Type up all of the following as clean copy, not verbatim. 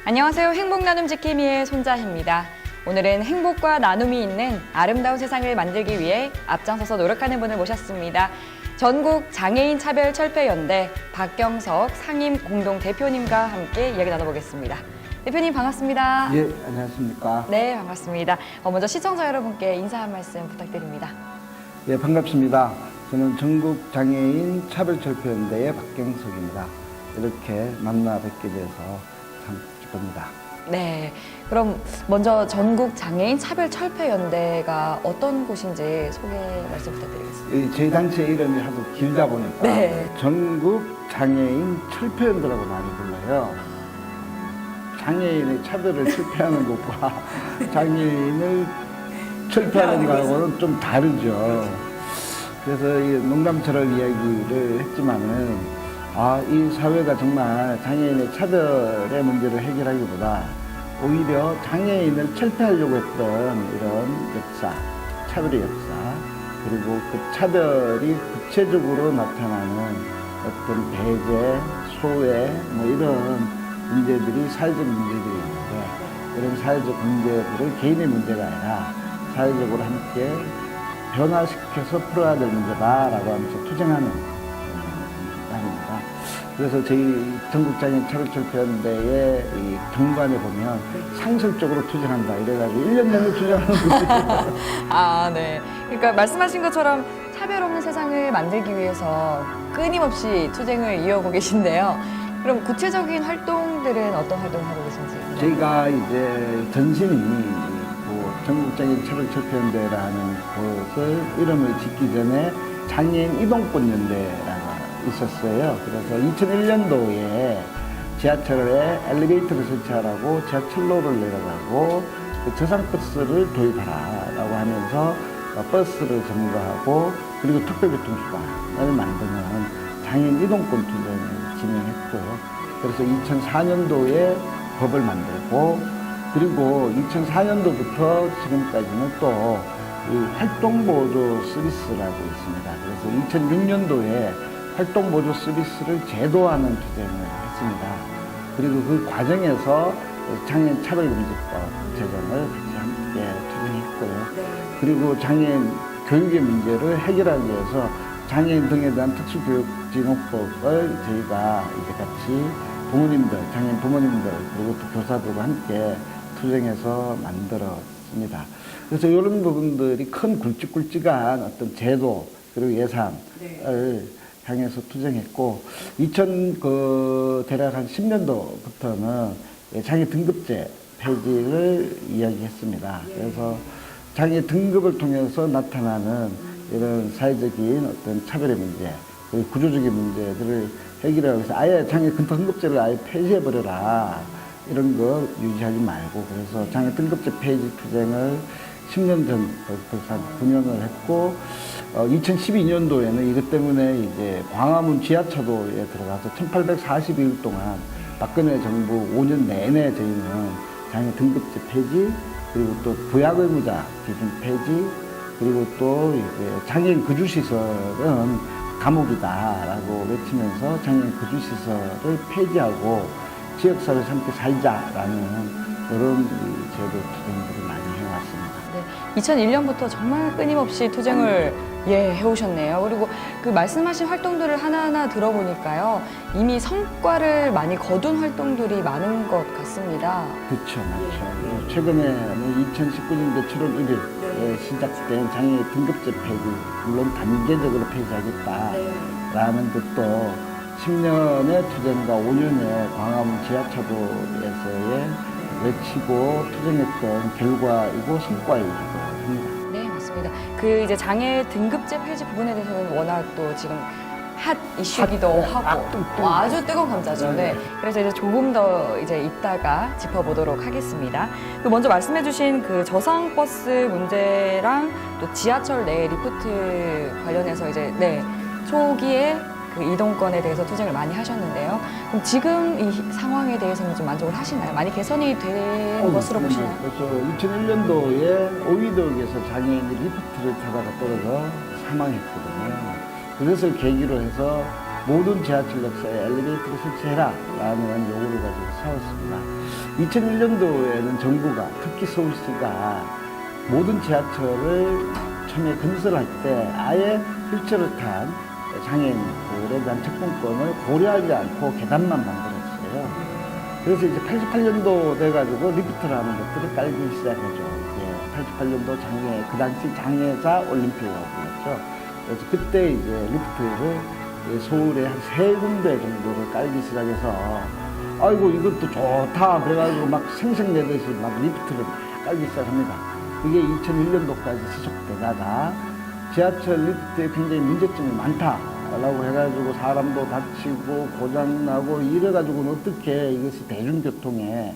안녕하세요. 행복 나눔 지킴이의 손자희입니다. 오늘은 행복과 나눔이 있는 아름다운 세상을 만들기 위해 앞장서서 노력하는 분을 모셨습니다. 전국 장애인 차별철폐연대 박경석 상임 공동대표님과 함께 이야기 나눠보겠습니다. 대표님 반갑습니다. 예, 안녕하십니까. 네, 반갑습니다. 먼저 시청자 여러분께 인사 한 말씀 부탁드립니다. 예, 반갑습니다. 저는 전국 장애인 차별철폐연대의 박경석입니다. 이렇게 만나 뵙게 돼서 참 기쁩니다. 네, 그럼 먼저 전국 장애인 차별철폐연대가 어떤 곳인지 소개 말씀 부탁드리겠습니다. 저희 단체 이름이 하도 길다 보니까 네. 전국 장애인 철폐연대라고 많이 불러요. 장애인의 차별을 철폐하는 것과 장애인을 철폐하는 거하고는 좀 다르죠. 그래서 이 농담처럼 이야기를 했지만은 이 사회가 정말 장애인의 차별의 문제를 해결하기보다 오히려 장애인을 철폐하려고 했던 이런 역사, 차별의 역사, 그리고 그 차별이 구체적으로 나타나는 어떤 배제, 소외, 이런 문제들이 사회적 문제들이 있는데, 이런 사회적 문제들을 개인의 문제가 아니라 사회적으로 함께 변화시켜서 풀어야 될 문제다라고 하면서 투쟁하는 날입니다. 그래서 저희 전국장애인 차별철폐연대의 이 경관에 보면 상설적으로 투쟁한다 이래가지고 1년 내내 투쟁하는 거죠. 네. 그러니까 말씀하신 것처럼 차별 없는 세상을 만들기 위해서 끊임없이 투쟁을 이어오고 계신데요. 그럼 구체적인 활동들은 어떤 활동을 하고 계신지? 저희가 이제 전신이 전국장애인 차별철폐연대라는 곳을 이름을 짓기 전에 장애인 이동권연대라고 있었어요. 그래서 2001년도에 지하철에 엘리베이터를 설치하라고 지하철로를 내려가고 저상버스를 도입하라라고 하면서 버스를 점거하고 그리고 특별교통수단을 만드는 장애인 이동권 투쟁을 진행했고요. 그래서 2004년도에 법을 만들고 그리고 2004년도부터 지금까지는 또 활동보조 서비스라고 있습니다. 그래서 2006년도에 활동보조 서비스를 제도화하는 투쟁을 했습니다. 그리고 그 과정에서 장애인 차별금지법 제정을 같이 함께 투쟁했고요. 그리고 장애인 교육의 문제를 해결하기 위해서 장애인 등에 대한 특수교육진흥법을 저희가 이제 같이 부모님들, 장애인 부모님들 그리고 또 교사들과 함께 투쟁해서 만들었습니다. 그래서 이런 부분들이 큰 굵직굵직한 어떤 제도 그리고 예산을 향해서 투쟁했고 대략 한 10년도부터는 장애 등급제 폐지를 이야기했습니다. 그래서 장애 등급을 통해서 나타나는 이런 사회적인 어떤 차별의 문제, 그리고 구조적인 문제들을 해결하기 위해서 아예 장애 등급제를 아예 폐지해버려라. 이런 거 유지하지 말고, 그래서 장애 등급제 폐지 투쟁을 10년 전부터 한 9년을 했고, 2012년도에는 이것 때문에 이제 광화문 지하차도에 들어가서 1842일 동안 박근혜 정부 5년 내내 저희는 장애 등급제 폐지, 그리고 또 부약 의무자 기준 폐지, 그리고 또 이제 장애인 거주시설은 감옥이다라고 외치면서 장애인 거주시설을 폐지하고 지역사회에서 함께 살자라는 이런 제도 투쟁들을 많이 해왔습니다. 네, 2001년부터 정말 끊임없이 투쟁을 해오셨네요. 그리고 그 말씀하신 활동들을 하나하나 들어보니까요, 이미 성과를 많이 거둔 활동들이 많은 것 같습니다. 그렇죠, 맞죠. 최근에 2019년도 7월 1일에 시작된 장애 등급제 폐지, 물론 단계적으로 폐지하겠다라는 것도 10년의 투쟁과 5년의 광화문 지하차도에서의 외치고 투쟁했던 결과이고 성과이기도 합니다. 네, 맞습니다. 그 이제 장애 등급제 폐지 부분에 대해서는 워낙 또 지금 핫 이슈기도 하고 아주 뜨거운 감자죠. 네. 그래서 이제 조금 더 이제 이따가 짚어보도록 하겠습니다. 그 먼저 말씀해주신 그 저상버스 문제랑 또 지하철 내 리프트 관련해서 이제 초기에 그 이동권에 대해서 투쟁을 많이 하셨는데요. 그럼 지금 이 상황에 대해서는 좀 만족을 하시나요? 많이 개선이 된 것으로 보시나요? 그래서 2001년도에 오이도역에서 장애인이 리프트를 타다가 떨어져 사망했거든요. 그것을 계기로 해서 모든 지하철 역사에 엘리베이터를 설치해라 라는 요구를 가지고 세웠습니다. 2001년도에는 정부가, 특히 서울시가 모든 지하철을 처음에 건설할 때 아예 휠체어를 탄 장애인들에 대한 접근권을 고려하지 않고 계단만 만들었어요. 그래서 이제 88년도 돼가지고 리프트라는 것들을 깔기 시작하죠. 88년도 그 당시 장애자 올림픽이라고 불렀죠. 그래서 그때 이제 리프트를 서울에 한 3군데 정도를 깔기 시작해서 아이고 이것도 좋다 그래가지고 막 생색내듯이 막 리프트를 막 깔기 시작합니다. 그게 2001년도까지 지속되다가 지하철 리프트에 굉장히 문제점이 많다라고 해가지고 사람도 다치고 고장나고 이래가지고는 어떻게 이것이 대중교통에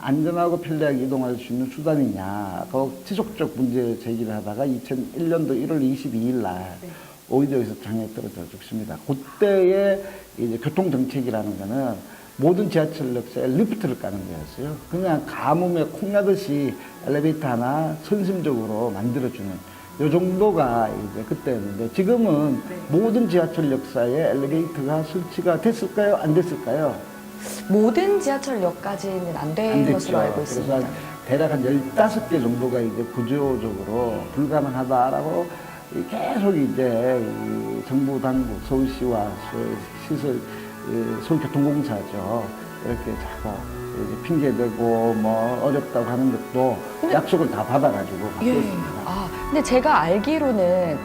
안전하고 편리하게 이동할 수 있는 수단이냐 그 지속적 문제 제기를 하다가 2001년도 1월 22일 날 오이도에서 장애에 떨어져 죽습니다. 그때의 이제 교통정책이라는 거는 모든 지하철 역사에 리프트를 까는 거였어요. 그냥 가뭄에 콩나듯이 엘리베이터 하나 선심적으로 만들어주는 요 정도가 이제 그때였는데 지금은 모든 지하철 역사에 엘리베이터가 설치가 됐을까요? 안 됐을까요? 모든 지하철역까지는 안 된 것으로 알고 있습니다. 그래서 대략 한 15개 정도가 이제 구조적으로 불가능하다라고 계속 이제 정부 당국, 서울시와 시설, 서울교통공사죠. 이렇게 자꾸 이제 핑계대고 뭐 어렵다고 하는 것도 약속을 다 받아가지고 받고 있습니다. 아, 근데 제가 알기로는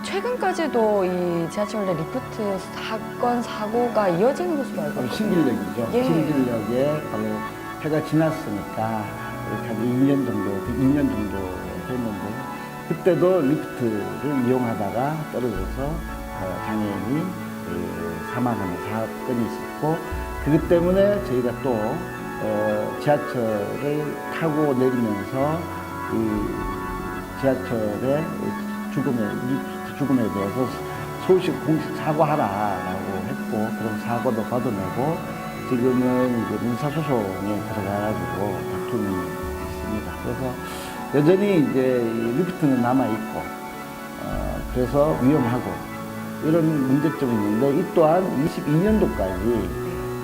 최근까지도 이 지하철 내 리프트 사건, 사고가 이어지는 것으로 알고 있거든요. 신길역이죠. 신길역에 바로 해가 지났으니까 이렇게 한 2년 정도 됐는데 그때도 리프트를 이용하다가 떨어져서 장애인이 사망하는 사건이 있었고 그것 때문에 저희가 또 지하철을 타고 내리면서 이 지하철의 죽음에 대해서 서울시 공식 사과하라라고 했고 그런 사과도 받아내고 지금은 이제 민사소송에 들어가가지고 다툼이 있습니다. 그래서 여전히 이제 이 리프트는 남아있고 그래서 위험하고 이런 문제점이 있는데 이 또한 22년도까지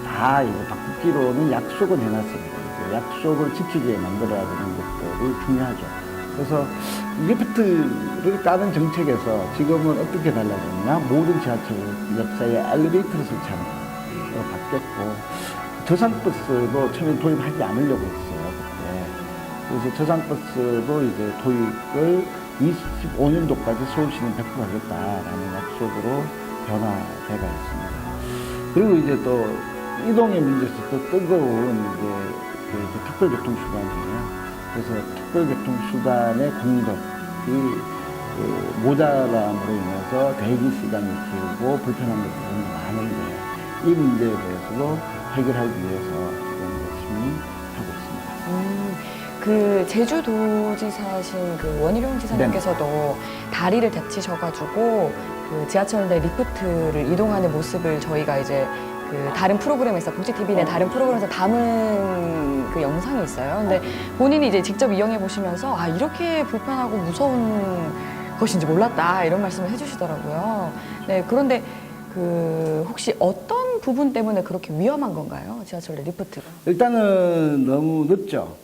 다 이제 바꾸기로는 약속은 해놨습니다. 이제 약속을 지키게 만들어야 되는 것들이 중요하죠. 그래서 리프트를 까는 정책에서 지금은 어떻게 달라졌느냐 모든 지하철 역사에 엘리베이터를 설치하는 걸로 바뀌었고 저상버스도 처음에 도입하지 않으려고 했어요 그때. 그래서 저상버스도 이제 도입을 25년도까지 서울시는 100% 하겠다라는 약속으로 변화돼가 있습니다. 그리고 이제 또 이동의 문제에서 또 뜨거운 이제 그 특별교통수단이에요. 그래서 특별교통수단의 공급이 모자람으로 인해서 대기 시간이 길고 불편한 것들이 많은데 이 문제에 대해서도 해결하기 위해서 지금 열심히 하고 있습니다. 그 제주도지사신 그 원희룡 지사님께서도 다리를 다치셔가지고 그 지하철 내 리프트를 이동하는 모습을 저희가 이제 그 다른 프로그램에서 복지TV 내 다른 프로그램에서 담은 그 영상이 있어요. 근데 본인이 이제 직접 이용해 보시면서 아 이렇게 불편하고 무서운 것인지 몰랐다 이런 말씀을 해주시더라고요. 네, 그런데 그 혹시 어떤 부분 때문에 그렇게 위험한 건가요? 지하철 내 리프트가? 일단은 너무 늦죠.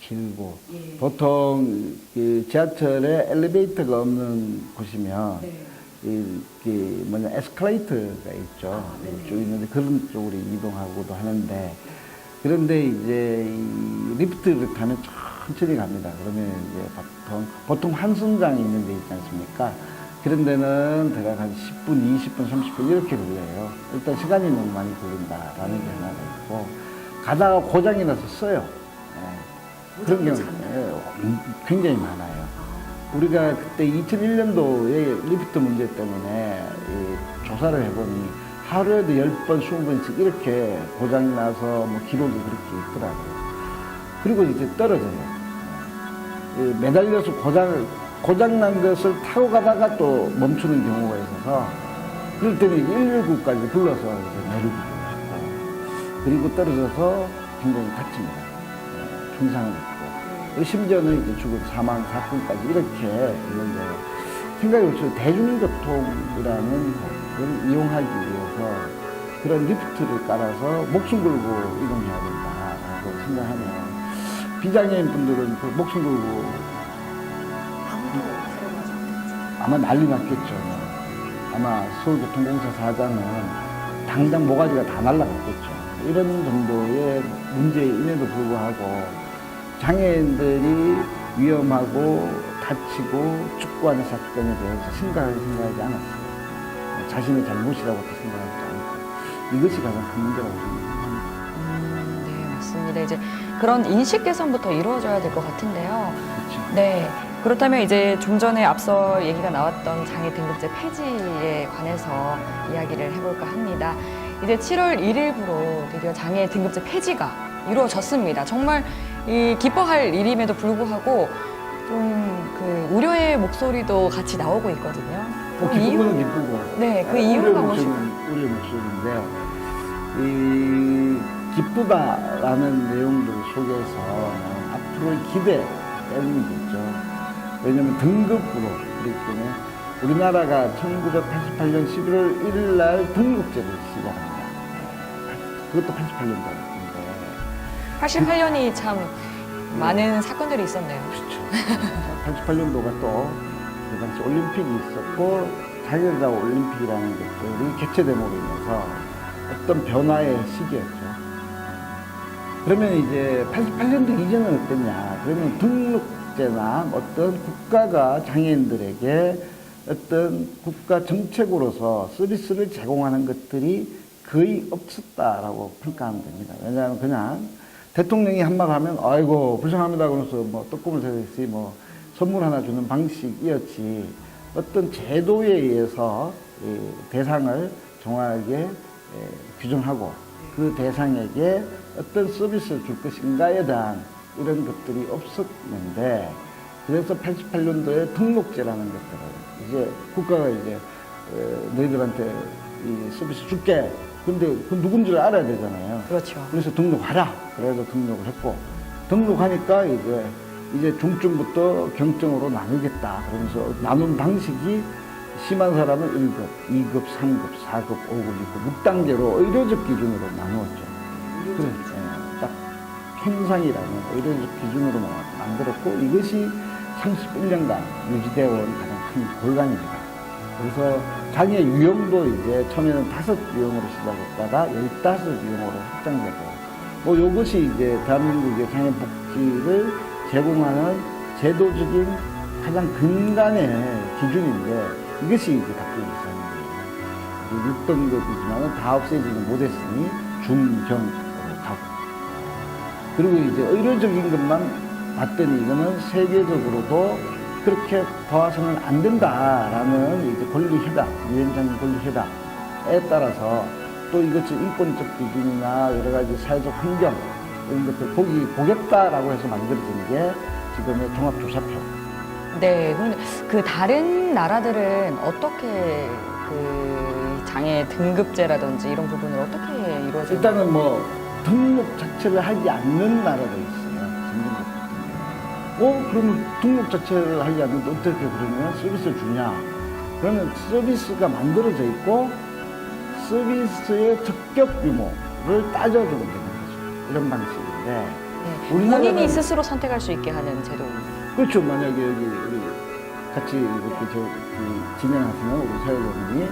길고 보통 그 지하철에 엘리베이터가 없는 곳이면 에스컬레이터가 있죠. 쭉 있는데 그런 쪽으로 이동하고도 하는데 그런데 이제 이 리프트를 타면 천천히 갑니다. 그러면 이제 보통 환승장이 있는 데 있지 않습니까? 그런 데는 대략 한 10분, 20분, 30분 이렇게 걸려요. 일단 시간이 너무 많이 걸린다라는 게 하나가 있고 가다가 고장이 나서 써요. 그런 경우 굉장히 많아요. 우리가 그때 2001년도에 리프트 문제 때문에 조사를 해보니 하루에도 10번, 20번씩 이렇게 고장이 나서 뭐 기록이 그렇게 있더라고요. 그리고 이제 떨어져요. 매달려서 고장난 것을 타고 가다가 또 멈추는 경우가 있어서 그럴 때는 119까지 불러서 이제 내리기도 했고 그리고 떨어져서 굉장히 다칩니다. 중상을 입고 심지어는 이제 죽은 사망 사건까지 이렇게 있는데 생각해보시면 대중교통이라는 걸 이용하기 위해서 그런 리프트를 깔아서 목숨 걸고 이동해야 된다. 생각하면 비장애인 분들은 그 목숨 걸고 아마 난리 났겠죠. 아마 서울교통공사 사장은 당장 모가지가 다 날라갔겠죠. 이런 정도의 문제임에도 불구하고 장애인들이 위험하고 다치고 죽고하는 사건에 대해서 심각하게 생각하지 않았어요. 자신의 잘못이라고도 생각하지 않고 이것이 가장 큰 문제라고 생각합니다. 네, 맞습니다. 이제 그런 인식 개선부터 이루어져야 될 것 같은데요. 그렇죠. 네. 그렇다면 이제 좀 전에 앞서 얘기가 나왔던 장애 등급제 폐지에 관해서 이야기를 해볼까 합니다. 이제 7월 1일부로 드디어 장애 등급제 폐지가 이루어졌습니다. 정말 기뻐할 일임에도 불구하고 좀 그 우려의 목소리도 같이 나오고 있거든요. 기쁘고는 기쁘고. 네, 그 이유가 무엇일까요? 우리의 목소리인데, 이 기쁘다라는 내용들 속에서 앞으로의 기대 때문이겠죠. 왜냐하면 등급으로 그렇기 때문에 우리나라가 1988년 11월 1일 날 등급제를 시작합니다. 그것도 88년도인데. 88년이 참 많은 사건들이 있었네요. 그렇죠. 88년도가 또 그 당시 올림픽이 있었고 자유자 올림픽이라는 것들이 개최됨으로 인해서 어떤 변화의 시기였죠. 그러면 이제 88년도 이전은 어땠냐? 그러면 등록제나 어떤 국가가 장애인들에게 어떤 국가 정책으로서 서비스를 제공하는 것들이 거의 없었다라고 평가하면 됩니다. 왜냐하면 그냥 대통령이 한마디 하면 아이고 불쌍합니다 그러면서 뭐 떡국을 세듯이 뭐 선물 하나 주는 방식이었지 어떤 제도에 의해서 이 대상을 정확하게 규정하고 그 대상에게 어떤 서비스를 줄 것인가에 대한 이런 것들이 없었는데 그래서 88년도에 등록제라는 것들을 이제 국가가 이제 너희들한테 이 서비스 줄게. 근데 그 누군지를 알아야 되잖아요. 그렇죠. 그래서 등록하라. 그래서 등록을 했고 등록하니까 이제 중증부터 경증으로 나누겠다. 그러면서 나눈 방식이 심한 사람은 1급, 2급, 3급, 4급, 5급, 6급, 6단계로 의료적 기준으로 나누었죠. 그래, 딱 현상이라는 의료적 기준으로 만들었고 이것이 31년간 유지되어 온 가장 큰 골간입니다. 그래서 장애 유형도 이제 처음에는 5유형으로 시작했다가 15유형으로 확장되고 뭐 이것이 이제 대한민국의 장애 복지를 제공하는 제도적인 가장 근간의 기준인데 이것이 이제 바뀌기 시작합니다. 6등급이지만 다 없애지는 못했으니 중경으로 가고 그리고 이제 의료적인 것만 봤더니 이거는 세계적으로도 그렇게 봐서는 안 된다라는 이제 권리협약, 유엔장 권리협약에 따라서 또 이것이 인권적 기준이나 여러 가지 사회적 환경 이런 것들 보겠다라고 해서 만들어진 게 지금의 종합조사표. 네, 그런데 그 다른 나라들은 어떻게 그 장애 등급제라든지 이런 부분을 어떻게 이루어져요? 일단은 뭐 등록 자체를 하지 않는 나라도 있어요. 그러면 등록 자체를 하지 않는데 어떻게 그러면 서비스를 주냐? 그러면 서비스가 만들어져 있고 서비스의 적격 규모를 따져주면 되는 거죠. 이런 방식인데. 네, 우리나라는 본인이 스스로 선택할 수 있게 하는 제도입니다. 그렇죠. 만약에 여기 우리 같이 이렇게 진행하시는 우리 사회자분이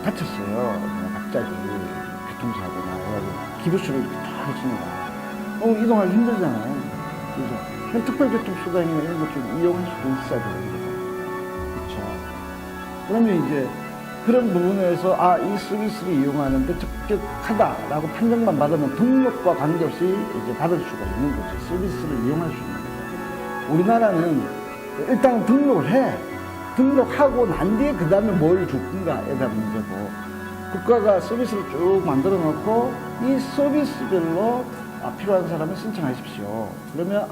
다쳤어요. 갑자기 교통사고나 해가지고 기부스를 다 하시는 거예요. 이동하기 힘들잖아요. 그래서 특별교통수단이나 이런 것 좀 이용할 수도 있어야 되는 거죠. 그렇죠. 그러면 이제 그런 부분에서 이 서비스를 이용하는데 적격하다라고 판정만 받으면 등록과 관계없이 이제 받을 수가 있는 거죠. 서비스를 이용할 수 있는 거죠. 우리나라는 일단 등록을 해. 등록하고 난 뒤에 그 다음에 뭘 줄 건가에 대한 문제고 국가가 서비스를 쭉 만들어 놓고 이 서비스별로 필요한 사람을 신청하십시오. 그러면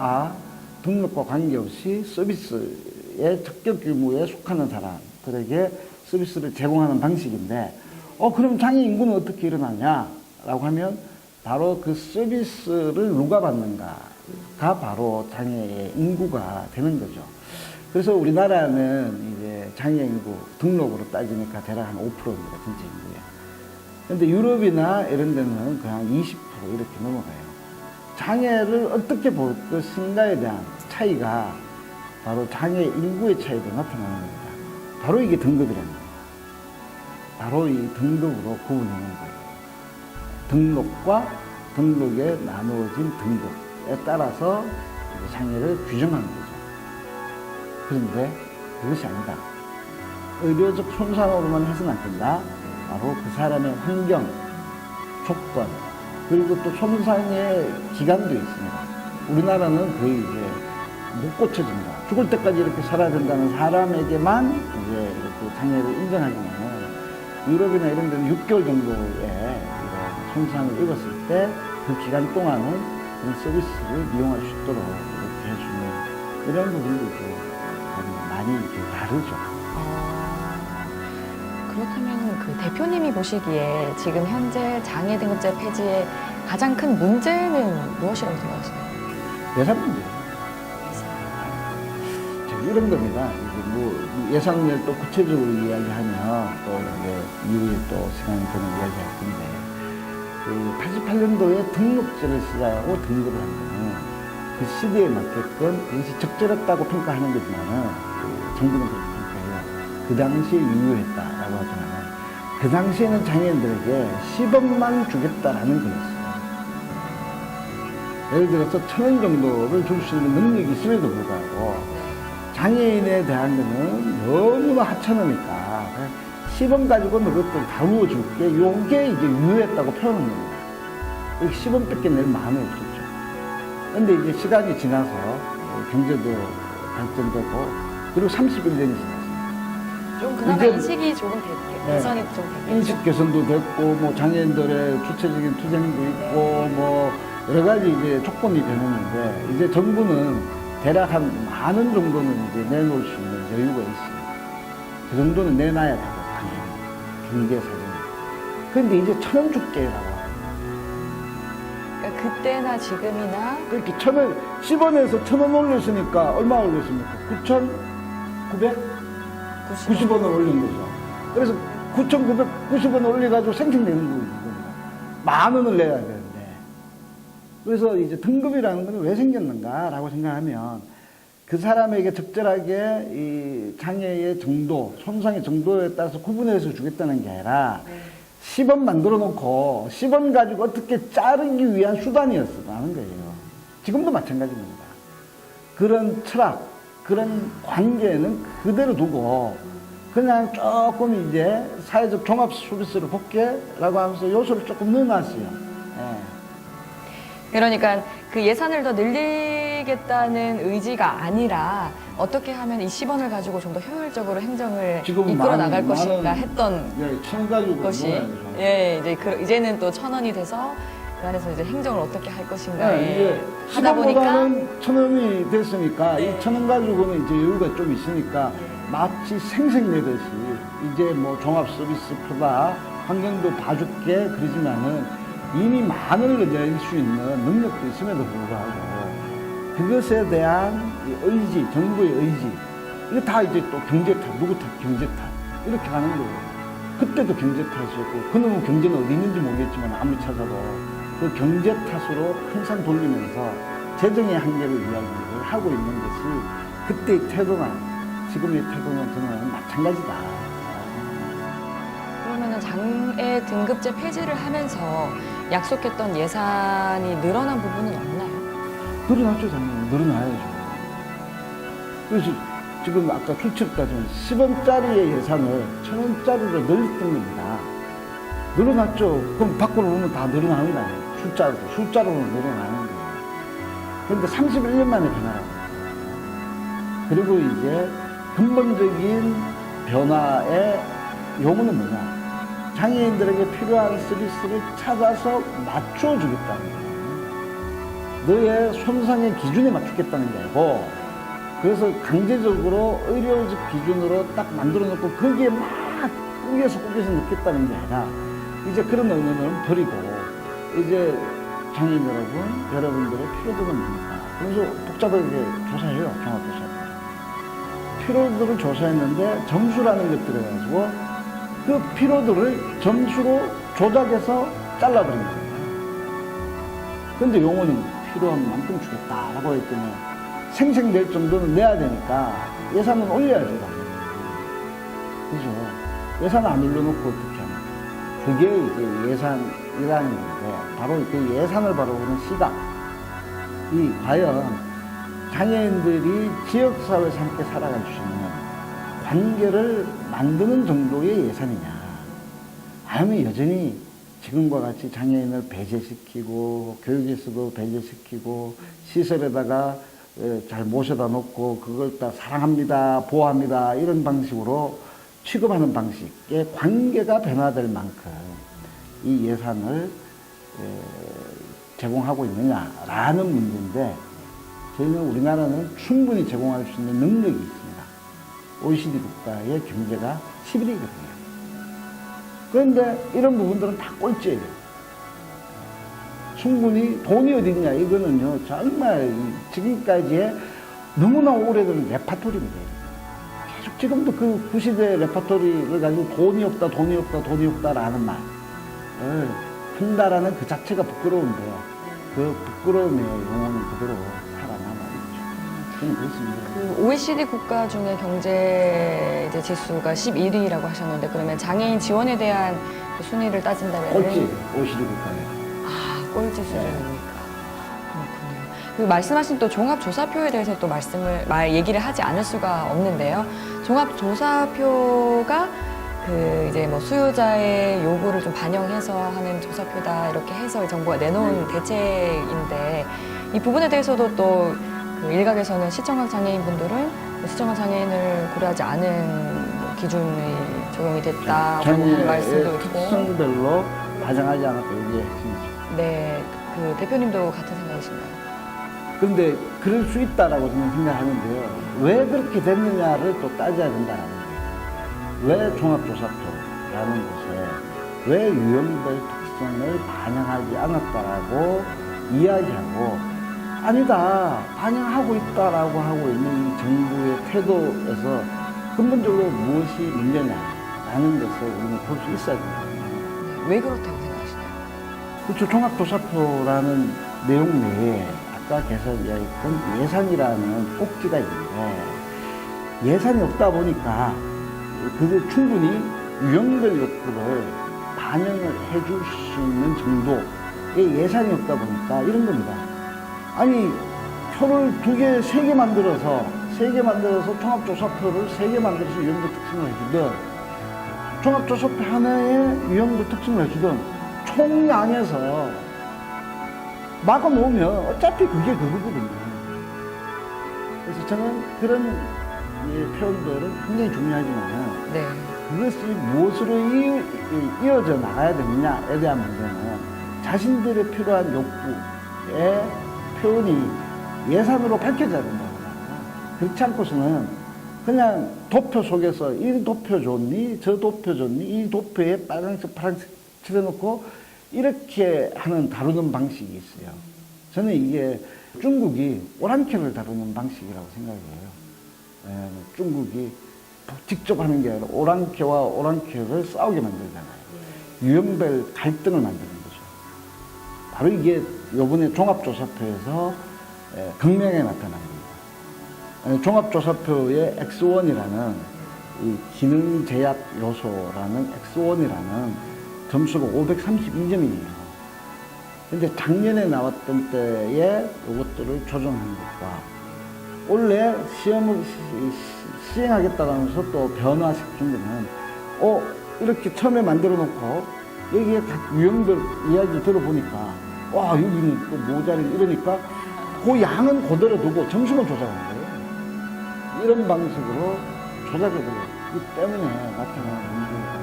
등록과 관계없이 서비스의 적격 규모에 속하는 사람들에게 서비스를 제공하는 방식인데 그럼 장애 인구는 어떻게 일어나냐라고 하면 바로 그 서비스를 누가 받는가가 바로 장애의 인구가 되는 거죠. 그래서 우리나라는 이제 장애 인구 등록으로 따지니까 대략 한 5%입니다. 전체 인구에. 근데 유럽이나 이런 데는 그냥 20% 이렇게 넘어가요. 장애를 어떻게 볼 것인가에 대한 차이가 바로 장애 인구의 차이도 나타나는 겁니다. 바로 이게 등급이라는 거예요. 바로 이 등급으로 구분하는 거예요. 등록과 등록에 나누어진 등급에 따라서 장애를 규정하는 거죠. 그런데 그것이 아니다. 의료적 손상으로만 해서는 안 된다. 바로 그 사람의 환경, 조건, 그리고 또 손상의 기간도 있습니다. 우리나라는 거의 이제 못 고쳐진다. 죽을 때까지 이렇게 살아야 된다는 사람에게만 이제 이렇게 장애를 인정하지만 유럽이나 이런 데는 6개월 정도의 이런 손상을 입었을 때 그 기간 동안은 그런 서비스를 이용할 수 있도록 이렇게 해주는 이런 부분들도 많이 이제 다르죠. 그렇다면 그 대표님이 보시기에 지금 현재 장애 등급제 폐지의 가장 큰 문제는 무엇이라고 생각하세요? 예산 문제예요. 이런 겁니다. 이제 뭐 예산을 또 구체적으로 이야기하면 또 이제 이후에 또 시간이 되면 이야기할 건데, 그 88년도에 등록제를 시작하고 등급을 한 거는 그 시대에 맞게끔 그것이 적절했다고 평가하는 거지만은 그 정부는 그렇게 평가해요. 그 당시에 유효했다라고 하지만은 그 당시에는 장애인들에게 10원만 주겠다라는 거였어요. 예를 들어서 1,000원 정도를 줄 수 있는 능력이 있음에도 불구하고 장애인에 대한 거는 너무나 하찮으니까 10원 가지고 너것들 다루어줄게. 요게 이제 유효했다고 표현한 겁니다. 10원밖에 낼 마음이 없었죠. 근데 이제 시간이 지나서 경제도 발전되고 그리고 31년이 지났어요. 좀 그나마 인식이 조금 개선이 좀 됐겠죠. 인식 개선도 됐고 뭐 장애인들의 주체적인 투쟁도 있고 뭐 여러 가지 이제 조건이 변했는데 이제 정부는 대략 한 많은 정도는 이제 내놓을 수 있는 여유가 있어요. 그 정도는 내놔야 되고, 당연히. 경제사정. 근데 이제 1,000원 줄게라고. 그러니까 그때나 지금이나 그렇게 1,000원, 10원에서 1,000원 올렸으니까 얼마 올렸습니까? 9,990원을 올린 거죠. 그래서 9,990원 올려가지고 생생내는 겁니다. 10,000원을 내야 되는데. 그래서 이제 등급이라는 건 왜 생겼는가라고 생각하면 그 사람에게 적절하게 이 장애의 정도, 손상의 정도에 따라서 구분해서 주겠다는 게 아니라 10원 만들어 놓고 10원 가지고 어떻게 자르기 위한 수단이었다는 거예요. 지금도 마찬가지입니다. 그런 철학, 그런 관계는 그대로 두고 그냥 조금 이제 사회적 종합 서비스를 볼게라고 하면서 요소를 조금 넣어놨어요. 예. 그러니까 그 예산을 더 늘리겠다는 의지가 아니라 어떻게 하면 이 10원을 가지고 좀 더 효율적으로 행정을 이끌어 나갈 것인가 했던 것이 이제는 또 1,000원이 돼서 그 안에서 이제 행정을 어떻게 할 것인가에 하다 보니까 1,000원이 됐으니까 이 1,000원 가지고는 이제 여유가 좀 있으니까 마치 생색내듯이 이제 뭐 종합 서비스 표다 환경도 봐줄게 그러지만은 이미 만 원을 낼 수 있는 능력도 있음에도 불구하고 그것에 대한 의지, 정부의 의지, 이거 다 이제 또 경제 탓, 누구 탓, 경제 탓 이렇게 가는 거예요. 그때도 경제 탓이었고 그놈은 경제는 어디 있는지 모르겠지만 아무리 찾아도 그 경제 탓으로 항상 돌리면서 재정의 한계를 이야기를 하고 있는 것이 그때의 태도나 지금의 태도는 저는 마찬가지다. 그러면은 장애 등급제 폐지를 하면서 약속했던 예산이 늘어난 부분은 없나요? 늘어났죠, 당연히. 늘어나야죠. 그래서 지금 아까 출처까지는 10원짜리의 예산을 1,000원짜리로 늘렸던 겁니다. 늘어났죠. 그럼 밖으로 보면 다 늘어나는 거 아니에요. 숫자로는 늘어나는 거예요. 그런데 31년 만에 변화라고 했어요. 그리고 이제 근본적인 변화의 요구는 뭐냐? 장애인들에게 필요한 서비스를 찾아서 맞춰주겠다는 거예요. 너의 손상의 기준에 맞추겠다는 게 아니고, 그래서 강제적으로 의료적 기준으로 딱 만들어 놓고 거기에 막 꾸겨서 넣겠다는 게 아니라, 이제 그런 의문을 버리고, 이제 장애인 여러분들의 필요도는 뭡니까? 그래서 복잡하게 조사해요, 종합조사. 필요도를 조사했는데 점수라는 것들을 가지고 그 피로도를 점수로 조작해서 잘라버린 거예요. 근데 용어는 필요한 만큼 주겠다라고 했더니 생생될 정도는 내야 되니까 예산은 올려야죠. 그죠? 예산 안 올려놓고 어떻게 하나. 그게 이제 예산이라는 건데, 바로 그 예산을 바라보는 시각이 과연 장애인들이 지역사회에서 함께 살아갈 수 있는 관계를 만드는 정도의 예산이냐. 아니면 여전히 지금과 같이 장애인을 배제시키고, 교육에서도 배제시키고, 시설에다가 잘 모셔다 놓고, 그걸 다 사랑합니다, 보호합니다, 이런 방식으로 취급하는 방식의 관계가 변화될 만큼 이 예산을 제공하고 있느냐라는 문제인데, 저희는 우리나라는 충분히 제공할 수 있는 능력이 있습니다. OECD 국가의 경제가 11위거든요. 그런데 이런 부분들은 다 꼴찌예요. 충분히 돈이 어디 있냐, 이거는요, 정말 지금까지의 너무나 오래된 레파토리입니다. 계속 지금도 그 구시대 레파토리를 가지고 돈이 없다, 돈이 없다, 돈이 없다라는 말을 한다라는 그 자체가 부끄러운데, 그 부끄러움의 영혼은 그대로 살아남아있죠. 저는 그렇습니다. 그 OECD 국가 중에 경제 이제 지수가 11위라고 하셨는데, 그러면 장애인 지원에 대한 그 순위를 따진다면 꼴찌, OECD 국가에. 아, 꼴찌 수준이니까. 그렇군요. 그리고 말씀하신 또 종합조사표에 대해서 또 얘기를 하지 않을 수가 없는데요. 종합조사표가 그 이제 뭐 수요자의 요구를 좀 반영해서 하는 조사표다, 이렇게 해서 정부가 내놓은 대책인데, 이 부분에 대해서도 또 그 일각에서는 시청각 장애인분들은 시청각 장애인을 고려하지 않은 뭐 기준이 적용이 됐다, 그런 말씀도 있고. 특성별로 반영하지 않았다, 이게 핵심이죠. 네, 그 대표님도 같은 생각이신가요? 그런데 그럴 수 있다라고 저는 생각하는데요. 왜 그렇게 됐느냐를 또 따져야 된다는 거예요. 왜 종합조사표라는 곳에 왜 유형별 특성을 반영하지 않았다라고 이야기하고, 아니다, 반영하고 있다라고 하고 있는 이 정부의 태도에서 근본적으로 무엇이 문제냐라는 것을 우리는 볼 수 있어야 된다. 네, 왜 그렇다고 생각하시나요? 그렇죠. 종합조사표라는 내용 내에 아까 계속 이야기했던 예산이라는 꼭지가 있는데, 예산이 없다 보니까 그게 충분히 유형별 욕구를 반영을 해줄 수 있는 정도의 예산이 없다 보니까 이런 겁니다. 아니, 표를 2개, 3개 만들어서 종합조사표를 3개 만들어서 유형별 특징을 해주든, 종합조사표 하나에 유형별 특징을 해주든, 총량에서 막아 놓으면 어차피 그게 그거거든요. 그래서 저는 그런 표현들은 굉장히 중요하지만, 네. 그것이 무엇으로 이어져 나가야 되느냐에 대한 문제는 자신들의 필요한 욕구의 표현이 예산으로 밝혀져야 된다고. 그렇지 않고서는 그냥 도표 속에서 이 도표 좋니, 저 도표 좋니, 이 도표에 빨간색, 파란색 칠해놓고 이렇게 다루는 방식이 있어요. 저는 이게 중국이 오랑캐를 다루는 방식이라고 생각해요. 중국이 직접 하는 게 아니라 오랑캐와 오랑캐를 싸우게 만들잖아요. 유형별 갈등을 만드는 거죠. 바로 이게 요번에 종합조사표에서 극명하게 나타난 겁니다. 종합조사표의 X1이라는 이 기능 제약 요소라는 X1이라는 점수가 532점이에요. 근데 작년에 나왔던 때에 이것들을 조정한 것과 원래 시험을 시행하겠다고 하면서 또 변화시킨 거는, 이렇게 처음에 만들어 놓고 여기에 각 유형별 이야기 들어보니까, 와, 여기는 또 모자리 이러니까 그 양은 그대로 두고 점수만 조작한 거예요. 이런 방식으로 조작해버렸기 때문에 나타나는 문제입니다.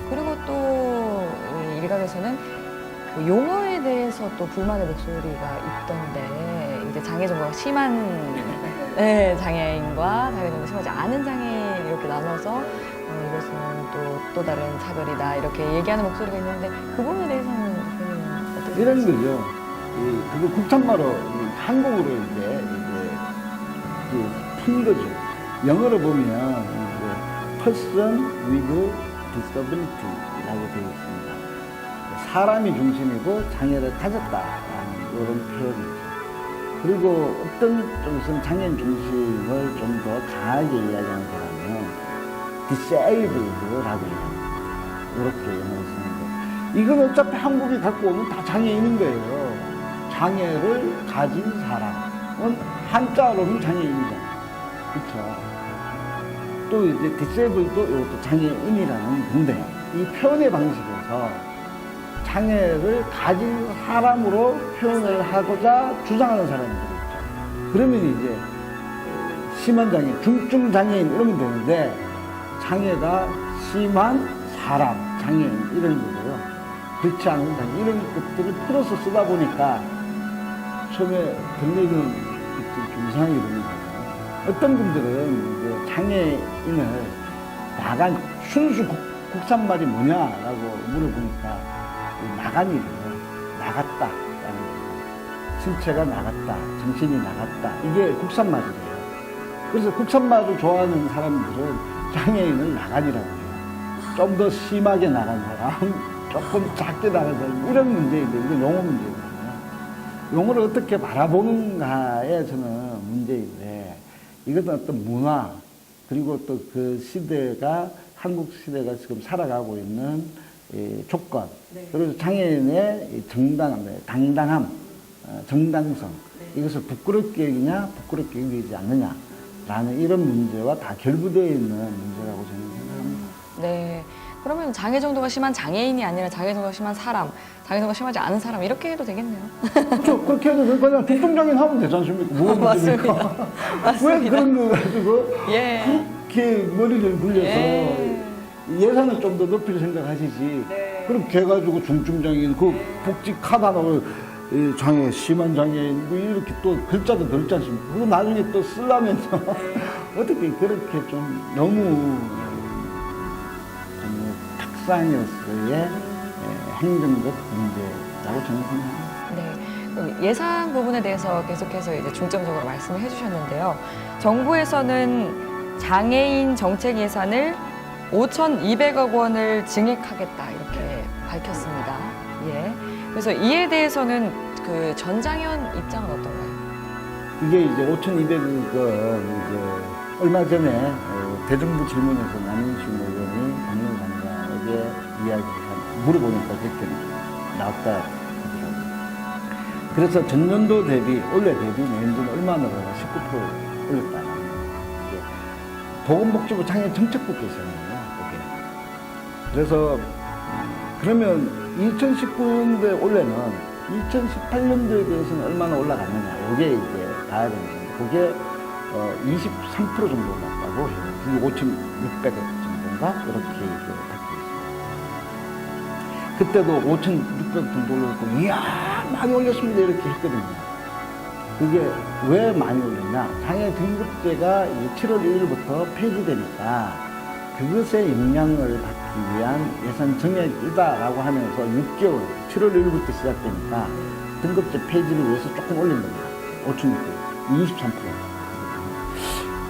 그리고 또 일각에서는 그 용어에 대해서 또 불만의 목소리가 있던데, 이제 장애 정보가 심한 장애인과 장애 정보가 심하지 않은 장애인 이렇게 나눠서 이것은 또 다른 차별이다, 이렇게 얘기하는 목소리가 있는데, 그 부분에 대해서는 어떻게 이런 거죠. 그거 국산말로 한국어로 이제 푼 거죠. 영어로 보면 person with disability라고 되어 있습니다. 사람이 중심이고 장애를 가졌다라는 이런 표현이죠. 그리고 어떤 쪽에서는 장애인 중심을 좀 더 강하게 이야기하는 사람은 disabled라고 얘기합니다. 이렇게 영어를 쓰는데 이건 어차피 한국이 갖고 오면 다 장애인인 거예요. 장애를 가진 사람은 한자로는 장애인이잖아요. 그렇죠? 또 이제 disabled도 이것도 장애인이라는 건데 이 표현의 방식에서 장애를 가진 사람으로 표현을 하고자 주장하는 사람들이 있죠. 그러면 이제 심한 장애, 중증 장애인 이러면 되는데 장애가 심한 사람, 장애인 이런 거고요. 그렇지 않은 장애 이런 것들을 풀어서 쓰다 보니까 처음에 들리는 좀 이상하게 들리는 거예요. 어떤 분들은 이제 장애인을 나간 순수 국산말이 뭐냐라고 물어보니까 나간이래요. 나갔다라는 거예요. 신체가 나갔다, 정신이 나갔다. 이게 국산말이래요. 그래서 국산말을 좋아하는 사람들은 장애인을 나간이라고 해요. 좀 더 심하게 나간 사람, 조금 작게 나간 사람, 이런 문제인데, 이건 용어 문제거든요. 용어를 어떻게 바라보는가에 저는 문제인데, 이것은 어떤 문화, 그리고 또 그 시대가, 한국 시대가 지금 살아가고 있는 조건, 네. 그리고 장애인의 정당함, 당당함, 정당성, 네. 이것을 부끄럽게 여기냐, 부끄럽게 여기지 않느냐라는 이런 문제와 다 결부되어 있는 문제라고 저는 생각합니다. 네. 그러면 장애 정도가 심한 장애인이 아니라 장애 정도가 심한 사람, 장애 정도가 심하지 않은 사람 이렇게 해도 되겠네요. 그렇죠. 그렇게 해도 그냥 중증장애인 하면 되지 않습니까? 뭐가 문제입니까? 왜 그런 거 가지고 그렇게 머리를 굴려서 예산을 좀 더 높일 생각하시지. 네. 그럼 걔 가지고 중증장애인, 그 복지 카드 하나로 장애, 심한 장애인, 뭐 이렇게 또 글자도 들었지 않습니까? 그거 나중에 또 쓰려면요. 어떻게 그렇게 좀 너무 탁상이었어의 행정적 문제라고 저는 생각합니다. 네. 그럼 예산 부분에 대해서 계속해서 이제 중점적으로 말씀을 해주셨는데요. 정부에서는 장애인 정책 예산을 5,200억 원을 증액하겠다 이렇게 밝혔습니다. 예. 그래서 이에 대해서는 그 전장현 입장은 어떤가요? 이게 이제 5,200억은 이제 얼마 전에 대정부 질문에서 남인식 의원이 박물관장에게 물어보니까 그렇게 나왔다 하더라고요. 그래서 전년도 대비, 올해 대비 내년도는 얼마나 19% 올렸다는 게 보건복지부 장애정책부 예산이에요. 그래서 그러면 2019년도에 올해는 2018년도에 비해서는 얼마나 올라갔느냐 이게 이제 봐야 되는 건데 그게 23% 정도 올랐다고 해요. 그게 5,600억 정도인가 이렇게 밝혀 있습니다. 그때도 5,600억 정도 올렸고 이야 많이 올렸습니다 이렇게 했거든요. 그게 왜 많이 올렸냐? 장애 등급제가 7월 1일부터 폐지되니까 그것에 영향을 받기 위한 예산 증액이다라고 하면서 6개월, 7월 1일부터 시작되니까 등급제 폐지를 위해서 조금 올린 겁니다. 5,600, 23%.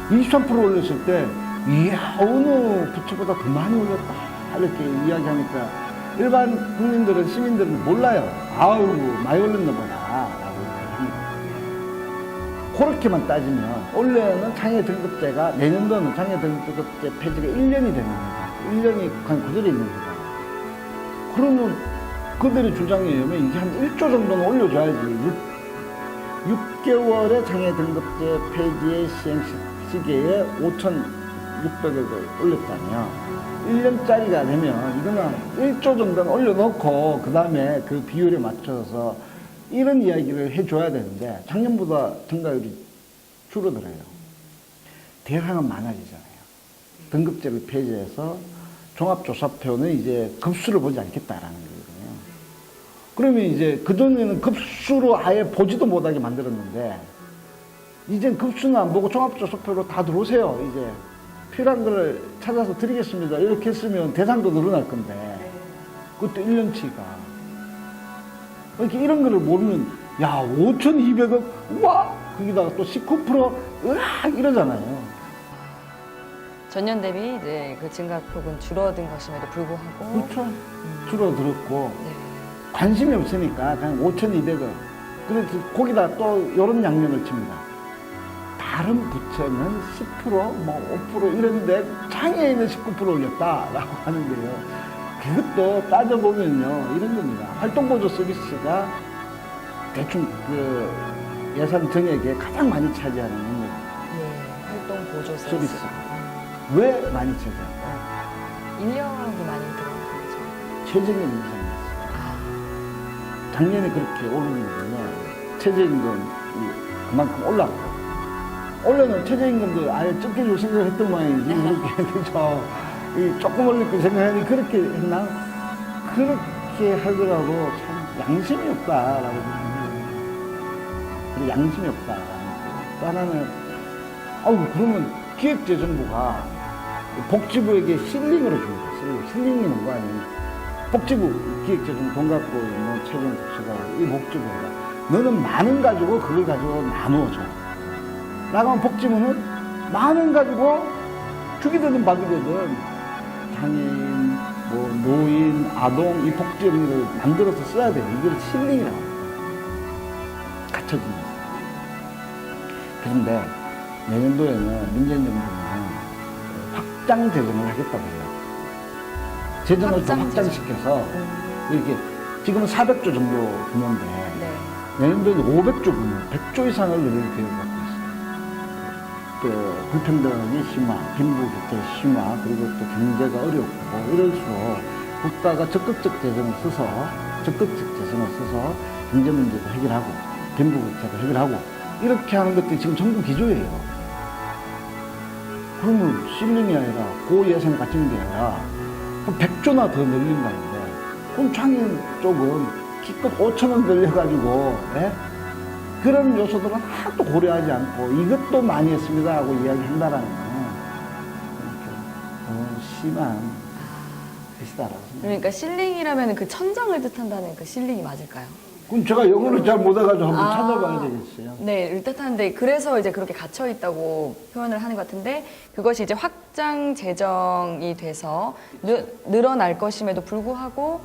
23% 올렸을 때, 이야, 어느 부처보다 더 많이 올렸다. 이렇게 이야기하니까 일반 국민들은, 시민들은 몰라요. 아우, 많이 올렸나 보다. 라고 합니다. 그렇게만 따지면, 올해는 장애 등급제가, 내년도는 장애 등급제 폐지가 1년이 되는 거죠. 1년이 그냥 그대로 있는 거죠. 그러면 그들의 주장에 의하면 이게 한 1조 정도는 올려줘야지. 6개월의 장애 등급제 폐지의 시행 시기에 5,600억을 올렸다면 1년짜리가 되면 이거는 1조 정도는 올려놓고 그 다음에 그 비율에 맞춰서 이런 이야기를 해줘야 되는데 작년보다 증가율이 줄어들어요. 대상은 많아지잖아요. 등급제를 폐지해서 종합조사표는 이제 급수를 보지 않겠다라는 거거든요. 그러면 이제 그전에는 급수로 아예 보지도 못하게 만들었는데 이젠 급수는 안 보고 종합조사표로 다 들어오세요. 이제 필요한 걸 찾아서 드리겠습니다. 이렇게 했으면 대상도 늘어날 건데 그것도 1년치가 이렇게 이런 거를 모르면 야 5,200억 우와 거기다가 또 19% 으악 이러잖아요. 전년 대비 이제 그 증가폭은 줄어든 것임에도 불구하고 그렇죠. 줄어들었고 네. 관심이 없으니까 그냥 5,200억 그래서 거기다 또 이런 양념을 칩니다. 다른 부처는 10%, 뭐 5% 이런데 장애인은 19% 올렸다라고 하는데요. 그것도 따져보면요, 이런 겁니다. 활동보조 서비스가 대충 그 예산 정액에 가장 많이 차지하는 영역. 예, 활동 보조 서비스. 서비스. 왜 많이 차지할까요? 인력이 많이 들어가는 거죠. 최저임금 인상이었어요. 작년에 그렇게 오르는 거는 최저임금이 그만큼 올랐고, 원래는 최저임금도 아예 적게 줄 생각을 했던 모양이지, 그렇게, 그죠? 조금 올릴 거 생각하니 그렇게 했나? 그렇게 하더라도 참 양심이 없다라고 생각해요. 그래, 양심이 없다라는 거. 또 하나는, 그러면 기획재정부가 복지부에게 실링으로 줍니다. 실링이 뭔가 아니에요. 복지부 기획재정 돈 갖고 있는 최종 복지가 이 복지부가 너는 많은 가지고 그걸 가지고 나누어줘. 나가면 복지부는 많은 가지고 주기되든 받으거든 장애인, 뭐 노인, 아동 이 복지 의미를 만들어서 써야 돼요. 이걸 실링이라고 합니다. 갖춰진 거. 그런데 내년도에는 문재인 정부는 확장 재정을 하겠다고 해요. 재정을 좀 확장시켜서 이렇게 지금은 400조 정도 규모인데 네. 내년도에는 500조 규모, 100조 이상을 늘릴 계획을 갖고 있어요. 또 불평등이 심화, 빈부격차의 심화, 그리고 또 경제가 어렵고 이럴수록 국가가 적극적 재정을 써서 경제 문제도 해결하고 빈부격차도 해결하고 이렇게 하는 것들이 지금 정부 기조예요. 그러면 실링이 아니라 고 예산을 갖추는 게 아니라 100조나 더 늘린다는데 그럼 장애인 쪽은 기껏 5천원 늘려가지고 그런 요소들은 하나도 고려하지 않고 이것도 많이 했습니다 하고 이야기한다라는 건 너무 심한 것이다라고 생각합니다. 그러니까 실링이라면 그 천장을 뜻한다는 그 실링이 맞을까요? 그럼 제가 영어를 잘 못해가지고 한번 찾아봐야 되겠어요. 네, 뜻하는데 그래서 이제 그렇게 갇혀 있다고 표현을 하는 것 같은데 그것이 이제 확장 재정이 돼서 늘어날 것임에도 불구하고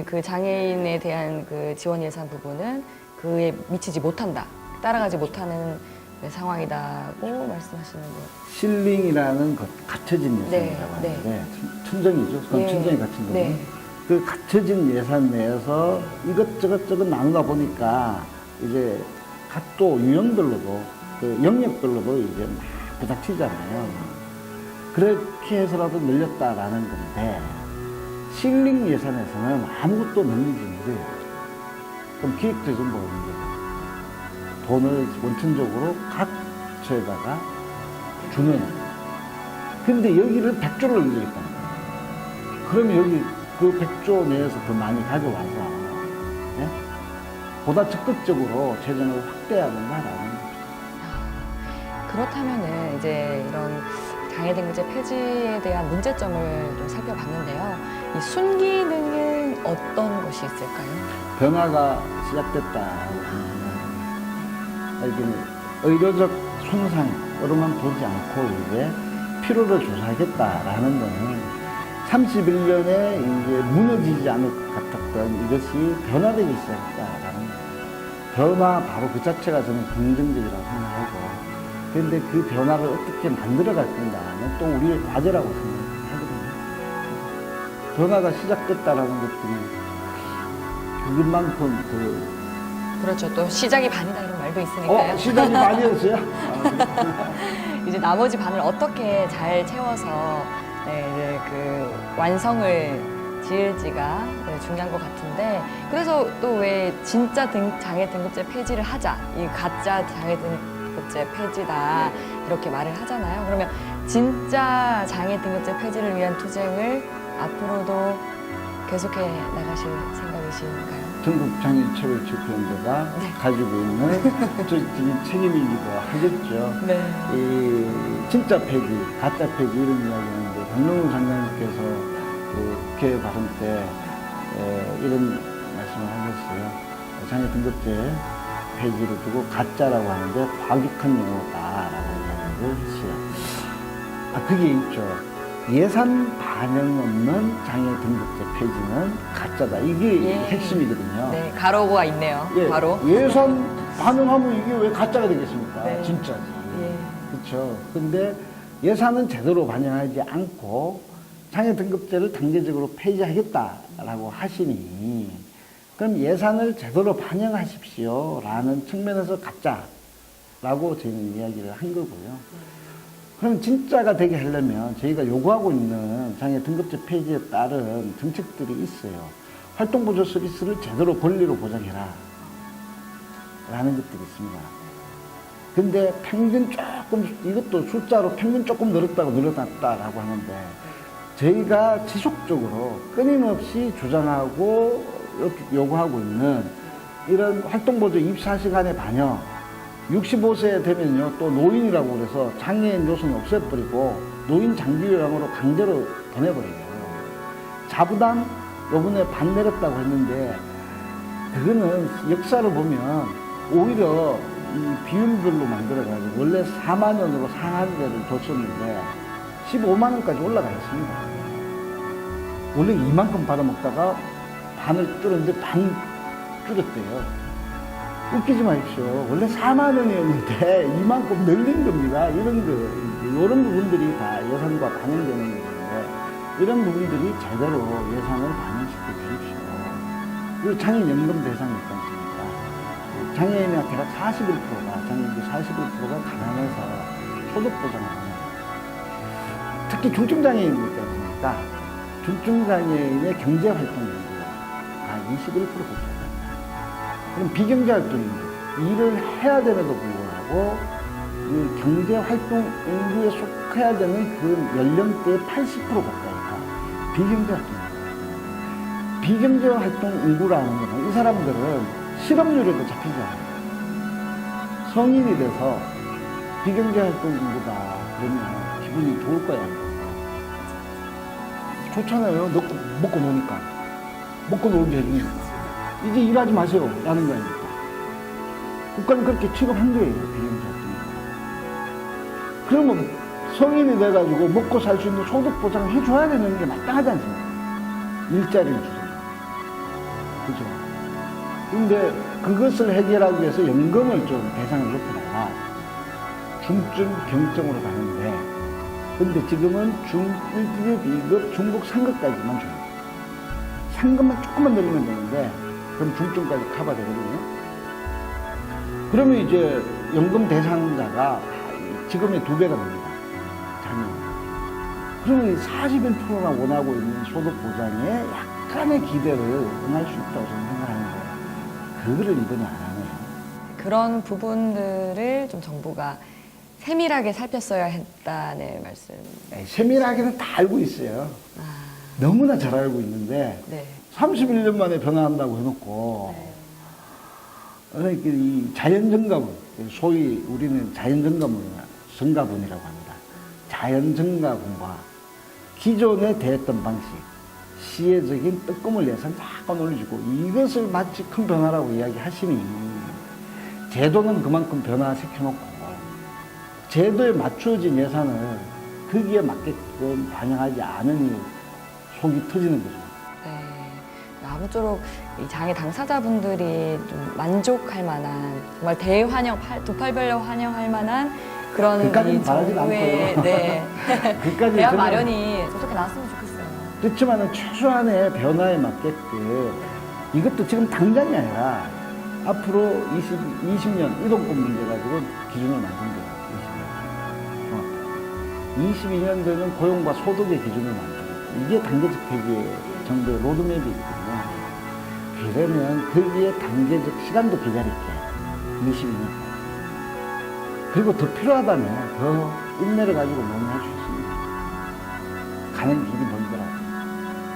그 장애인에 대한 그 지원 예산 부분은 그에 미치지 못한다, 따라가지 못하는 상황이다고 말씀하시는 거예요. 실링이라는 것, 갖춰진 예산이라고 하는데 천정이죠. 그건 네. 천정이 갖춘 거는. 네. 그 갖춰진 예산 내에서 이것저것 나누다 보니까 이제 각도 유형별로도 그 영역별로도 이제 막 부닥치잖아요. 그렇게 해서라도 늘렸다라는 건데 실링 예산에서는 아무것도 늘리지 못해요. 그럼 기획재정부가 문제예요. 돈을 원천적으로 각처에다가 주는. 근데 여기를 100조를 늘리겠다는 거예요. 그러면 여기 그 100조 내에서 더 많이 가져와서 보다 적극적으로 재정을 확대해야 된다라는 겁니다. 그렇다면은 이제 이런 장애등급제 폐지에 대한 문제점을 좀 살펴봤는데요. 이 순기능은 어떤 것이 있을까요? 변화가 시작됐다. 이게 의료적 손상으로만 보지 않고 이제 필요를 조사하겠다라는 거는 31년에 이제 무너지지 않을 것 같았던 이것이 변화되기 시작했다라는 거예요. 변화 바로 그 자체가 저는 긍정적이라고 생각하고, 그런데 그 변화를 어떻게 만들어갈 건가는 또 우리의 과제라고 생각하거든요. 변화가 시작됐다라는 것들이 그것만큼 그렇죠. 또 시작이 반이다 이런 말도 있으니까요. 시작이 반이었어요? 이제 나머지 반을 어떻게 잘 채워서 그 완성을 지을지가 중요한 것 같은데, 그래서 또 왜 진짜 장애 등급제 폐지를 하자, 이 가짜 장애 등급제 폐지다 이렇게 말을 하잖아요. 그러면 진짜 장애 등급제 폐지를 위한 투쟁을 앞으로도 계속해 나가실 생각이신가요? 전국장애인차별체육연대가 가지고 있는 책임이기도 하겠죠. 네. 이 진짜 폐지, 가짜 폐지 이런 이야기하는데 강동원 장관님께서 그 국회 발언 때 이런 말씀을 하셨어요. 장애 등급제 폐지를 두고 가짜라고 하는데 과격한 용어다라고 이야기를 했어요. 그게 있죠. 예산 반영 없는 장애 등급제 폐지는 가짜다. 이게 예. 핵심이거든요. 네, 가로가 있네요. 예, 바로. 예산 반영하면 이게 왜 가짜가 되겠습니까? 네. 진짜지. 예. 그렇죠. 근데 예산은 제대로 반영하지 않고 장애 등급제를 단계적으로 폐지하겠다라고 하시니 그럼 예산을 제대로 반영하십시오라는 측면에서 가짜라고 저희는 이야기를 한 거고요. 그럼 진짜가 되게 하려면 저희가 요구하고 있는 장애 등급제 폐지에 따른 정책들이 있어요. 활동보조 서비스를 제대로 권리로 보장해라 라는 것들이 있습니다. 근데 평균 조금, 이것도 숫자로 평균 조금 늘었다고 늘어났다라고 하는데 저희가 지속적으로 끊임없이 주장하고 요구하고 있는 이런 활동보조 24시간의 반영, 65세 되면요 또 노인이라고 그래서 장애인 요소는 없애버리고 노인 장기 요양으로 강제로 보내버려요. 자부담 요번에 반 내렸다고 했는데 그거는 역사를 보면 오히려 이 비율별로 만들어가지고 원래 4만 원으로 상한제를 줬었는데 15만 원까지 올라가 있습니다. 원래 이만큼 받아먹다가 반을 줄였는데 반 줄였대요. 웃기지 마십시오. 원래 4만 원이었는데 이만큼 늘린 겁니다. 이런 부분들이 다 예산과 반영되는 건데 이런 부분들이 제대로 예산을 반영시켜 주십시오. 그리고 장애인연금 대상이 있지 않습니까? 장애인한테가 41%가, 장애인들 41%가 가난해서 소득보장을 합니다. 특히 중증장애인이 있지 않습니까? 중증장애인의 경제활동연구가 21% 복잡합니다. 그럼 비경제활동인들, 일을 해야 됨에도 불구하고 이 경제활동 인구에 속해야 되는 그 연령대의 80% 가까이가 비경제활동입니다. 비경제활동 인구라는 것은 이 사람들은 실업률에도 잡히지 않아요. 성인이 돼서 비경제활동 인구다 그러면 기분이 좋을 거야. 좋잖아요. 먹고 노니까. 먹고 놀게 해주니까. 이제 일하지 마세요. 라는 거 아닙니까? 국가는 그렇게 취급한 거예요. 비경제활동. 그러면 성인이 돼가지고 먹고 살 수 있는 소득 보장을 해줘야 되는 게 마땅하지 않습니까? 일자리를 주잖아요. 그죠? 근데 그것을 해결하기 위해서 연금을 좀 대상을 높여다가 중증, 경증으로 가는데 근데 지금은 중1급, 2급, 중급, 상급까지만 줘요. 상급만 조금만 늘리면 되는데 그럼 중증까지 커버되거든요. 그러면 이제 연금 대상자가 지금의 2배가 됩니다. 장애인. 그러면 41%나 원하고 있는 소득 보장에 약간의 기대를 응할 수 있다고 저는 생각하는데 그거를 이번에 안 하네요. 그런 부분들을 좀 정부가 세밀하게 살폈어야 했다는 말씀. 세밀하게는 다 알고 있어요. 너무나 잘 알고 있는데 네. 31년 만에 변화한다고 해놓고 이 자연증가분, 소위 우리는 자연증가분이라고 합니다. 자연증가분과 기존에 대했던 방식, 시혜적인 뜨끔을 예산 자꾸 올려주고 이것을 마치 큰 변화라고 이야기하시니 제도는 그만큼 변화시켜놓고 제도에 맞추어진 예산을 거기에 맞게끔 반영하지 않으니 속이 터지는 거죠. 네. 아무쪼록 이 장애 당사자분들이 좀 만족할 만한 정말 대환영, 두팔별로 환영할 만한 그런 그까지는 이 바라진 정부의 않고요. 네. 그까지 대화 저는 마련이 어떻게 나왔으면 좋겠어요. 그렇지만은 최소한의 변화에 맞게끔 이것도 지금 당장이 아니라 앞으로 20년 이동권 문제 가지고 기준을 만든대요. 22년 되는 고용과 소득의 기준을 만들고 이게 단계적 폐지 정부의 로드맵이 있거든요. 그러면 거기에 단계적 시간도 기다릴게 22년까지. 그리고 더 필요하다면 더 인내를 가지고 논의할 수 있습니다. 가는 길이 멀더라고요.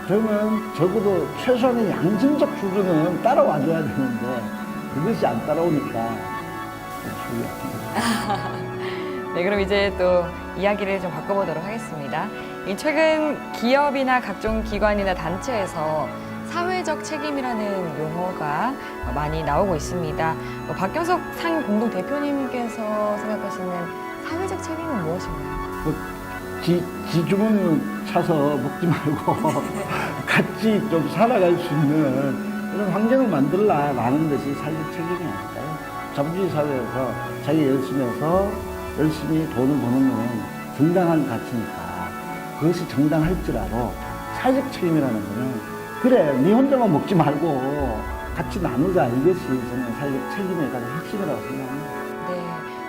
그러면 적어도 최소한의 양심적 수준은 따라와줘야 되는데 그것이 안 따라오니까 속이 아픕니다. 네, 그럼 이제 또 이야기를 좀 바꿔보도록 하겠습니다. 이 최근 기업이나 각종 기관이나 단체에서 사회적 책임이라는 용어가 많이 나오고 있습니다. 박경석 상임 공동 대표님께서 생각하시는 사회적 책임은 무엇인가요? 지주문은 차서 먹지 말고 같이 좀 살아갈 수 있는 이런 환경을 만들라라는 것이 사회적 책임이 아닐까요? 자본주의 사회에서 자기 열심히 해서 열심히 돈을 버는 것은 정당한 가치니까 그것이 정당할지라도 사회적 책임이라는 것은 그래 네 혼자만 먹지 말고 같이 나누자 이것이 저는 사회적 책임의 가장 핵심이라고 생각합니다. 네.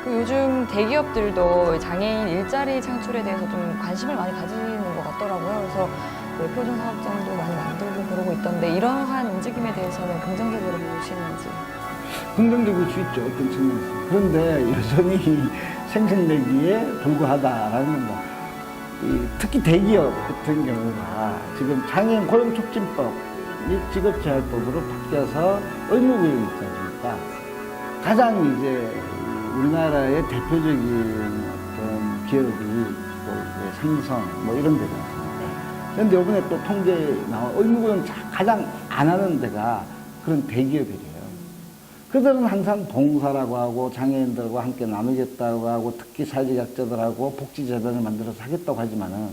그 요즘 대기업들도 장애인 일자리 창출에 대해서 좀 관심을 많이 가지는 것 같더라고요. 그래서 그 표준 사업장도 많이 만들고 그러고 있던데 이러한 움직임에 대해서는 긍정적으로 보시는지. 긍정적일 수 있죠, 어떤 측면에서. 그런데 여전히 생색내기에 불구하다라는 겁니다. 특히 대기업 같은 경우가 지금 장애인 고용촉진법 및 직업재활법으로 바뀌어서 의무교육이 있지 않습니까? 가장 이제 우리나라의 대표적인 어떤 기업이 뭐 이제 삼성 뭐 이런 데잖아요. 그런데 이번에 또 통계에 나와 의무교육 가장 안 하는 데가 그런 대기업이래요. 그들은 항상 봉사라고 하고 장애인들과 함께 나누겠다고 하고 특히 사회적 약자들하고 복지재단을 만들어서 하겠다고 하지만은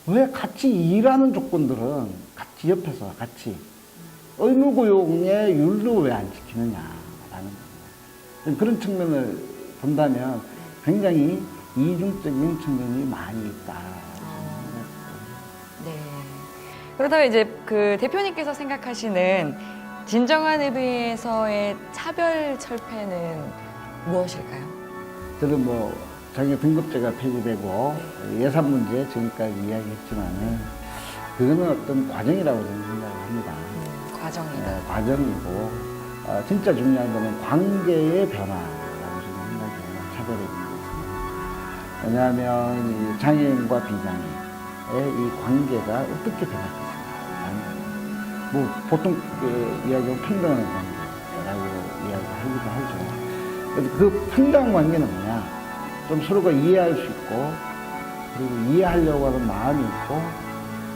왜 같이 일하는 조건들은 같이 옆에서 같이 의무고용의 율도 왜 안 지키느냐라는 겁니다. 그런 측면을 본다면 굉장히 이중적인 측면이 많이 있다. 네. 그렇다면 이제 그 대표님께서 생각하시는 진정한 의미에서의 차별 철폐는 무엇일까요? 저는 뭐 장애 등급제가 폐지되고 예산 문제 지금까지 이야기했지만은 그거는 어떤 과정이라고 저는 생각을 합니다. 과정이다. 네, 과정이고 진짜 중요한 거는 관계의 변화라고 저는 생각해요. 차별의 문제에서는. 왜냐하면 이 장애인과 비장애의 이 관계가 어떻게 변할 것인가. 뭐 보통 이야기하면 평등한 관계라고 이야기하기도 하죠. 그래서 그 평등한 관계는 뭐냐? 좀 서로가 이해할 수 있고 그리고 이해하려고 하는 마음이 있고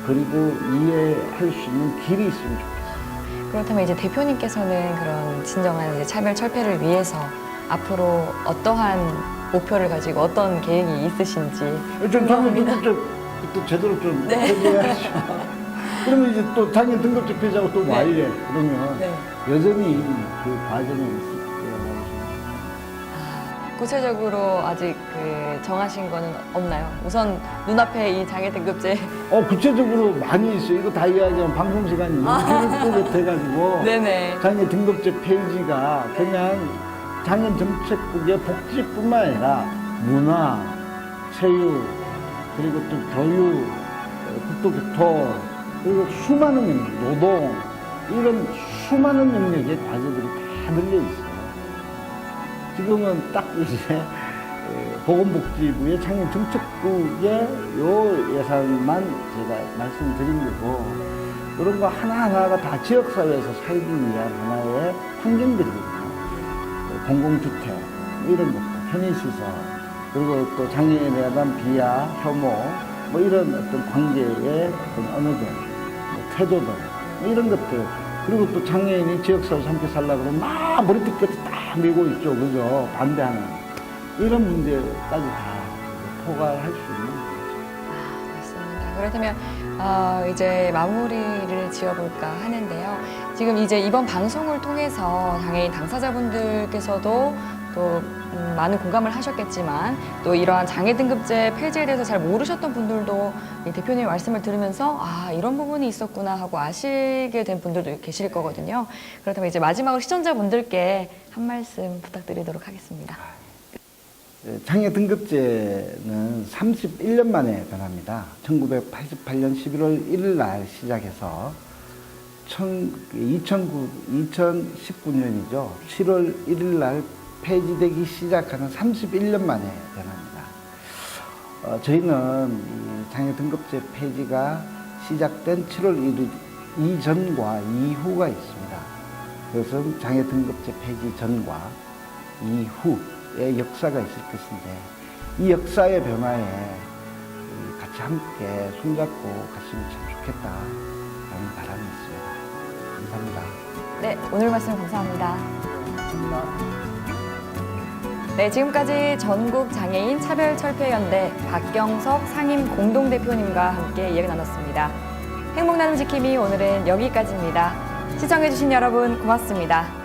그리고 이해할 수 있는 길이 있으면 좋겠어요. 그렇다면 이제 대표님께서는 그런 진정한 이제 차별 철폐를 위해서 앞으로 어떠한 목표를 가지고 어떤 계획이 있으신지. 좀 또 제대로 좀 해줘야죠. 그러면 이제 또 장애 등급제 폐지하고 또 와이래. 그러면 여전히 그 과정에 있을 거라고 생각합니다. 구체적으로 아직 그 정하신 거는 없나요? 우선 눈앞에 이 장애 등급제. 구체적으로 많이 있어요. 이거 다 이야기하면 방송 시간이 너무 돼가지고 네네. 장애 등급제 폐지가 그냥 장애 정책국의 복지뿐만 아니라 문화, 체육, 그리고 또 교육, 국토교통, 그리고 수많은 영역, 노동, 이런 수많은 영역의 과제들이 다 늘려 있어요. 지금은 딱 이제 보건복지부의 장애정책국의 요 예산만 제가 말씀드린 거고, 그런 거 하나하나가 다 지역사회에서 살기 위한 하나의 환경들이거든요. 공공주택, 이런 것들, 편의시설, 그리고 또 장애인에 대한 비하, 혐오, 뭐 이런 어떤 관계의 어떤 언어들, 태도들, 뭐 이런 것들, 그리고 또 장애인이 지역사회에서 함께 살려고 그러면 막 머리끝 끝에 딱 밀고 있죠. 그죠? 반대하는. 이런 문제까지 다 포괄할 수 있는 거죠. 맞습니다. 그렇다면 이제 마무리를 지어볼까 하는데요. 지금 이제 이번 방송을 통해서 장애인 당사자분들께서도 또 많은 공감을 하셨겠지만 또 이러한 장애 등급제 폐지에 대해서 잘 모르셨던 분들도 이 대표님의 말씀을 들으면서 이런 부분이 있었구나 하고 아시게 된 분들도 계실 거거든요. 그렇다면 이제 마지막으로 시청자분들께 한 말씀 부탁드리도록 하겠습니다. 장애 등급제는 31년 만에 변합니다. 1988년 11월 1일 날 시작해서 2019년이죠. 7월 1일 날 폐지되기 시작하는 31년 만에 변합니다. 저희는 이 장애 등급제 폐지가 시작된 7월 1일 이전과 이후가 있습니다. 그것은 장애 등급제 폐지 전과 이후의 역사가 있을 것인데, 이 역사의 변화에 같이 함께 손잡고 갔으면 참 좋겠다라는 바람이 있습니다. 감사합니다. 네, 오늘 말씀 감사합니다. 감사합니다. 네, 지금까지 전국 장애인 차별철폐연대 박경석 상임 공동대표님과 함께 이야기 나눴습니다. 행복 나눔 지킴이 오늘은 여기까지입니다. 시청해주신 여러분 고맙습니다.